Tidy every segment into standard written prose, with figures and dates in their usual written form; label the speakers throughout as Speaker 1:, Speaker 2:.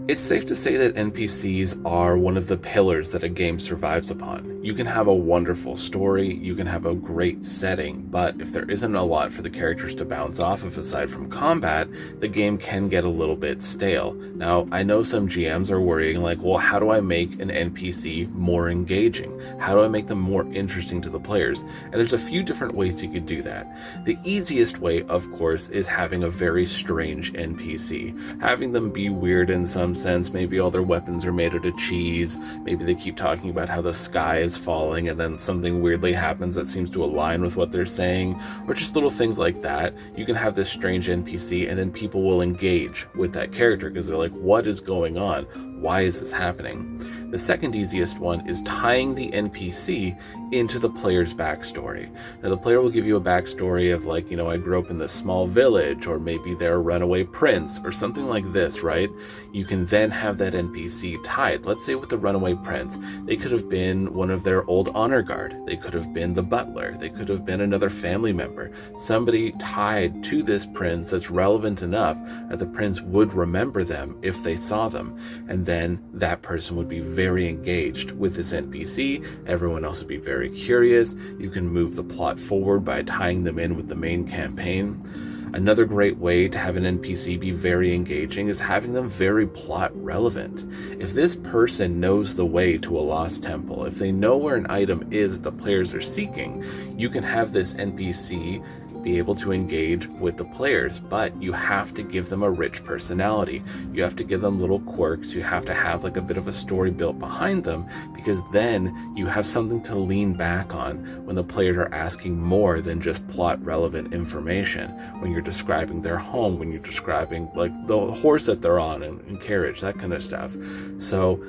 Speaker 1: It's safe to say that NPCs are one of the pillars that a game survives upon. You can have a wonderful story, you can have a great setting, but if there isn't a lot for the characters to bounce off of aside from combat, the game can get a little bit stale. Now, I know some GMs are worrying like, well, how do I make an NPC more engaging? How do I make them more interesting to the players? And there's a few different ways you could do that. The easiest way, of course, is having a very strange NPC. Having them be weird in some sense. Maybe all their weapons are made out of cheese. Maybe they keep talking about how the sky is falling and then something weirdly happens that seems to align with what they're saying, or just little things like that. You can have this strange NPC and then people will engage with that character because they're like, what is going on? Why is this happening? The second easiest one is tying the NPC into the player's backstory. Now, the player will give you a backstory of like, I grew up in this small village, or maybe they're a runaway prince, or something like this, right? You can then have that NPC tied. Let's say with the runaway prince, they could have been one of their old honor guard. They could have been the butler. They could have been another family member. Somebody tied to this prince that's relevant enough that the prince would remember them if they saw them. And then that person would be very engaged with this NPC. Everyone else would be very curious. You can move the plot forward by tying them in with the main campaign. Another great way to have an NPC be very engaging is having them very plot relevant. If this person knows the way to a lost temple, if they know where an item is the players are seeking, you can have this NPC be able to engage with the players, but you have to give them a rich personality. You have to give them little quirks. You have to have like a bit of a story built behind them, because then you have something to lean back on when the players are asking more than just plot relevant information. When you're describing their home, when you're describing like the horse that they're on and carriage, that kind of stuff. So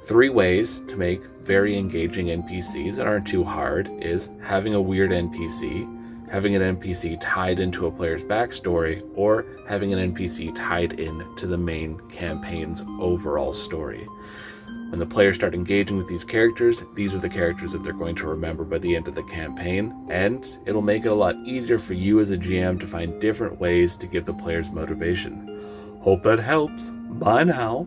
Speaker 1: 3 ways to make very engaging NPCs that aren't too hard is having a weird NPC, having an NPC tied into a player's backstory, or having an NPC tied in to the main campaign's overall story. When the players start engaging with these characters, these are the characters that they're going to remember by the end of the campaign, and it'll make it a lot easier for you as a GM to find different ways to give the players motivation. Hope that helps. Bye now.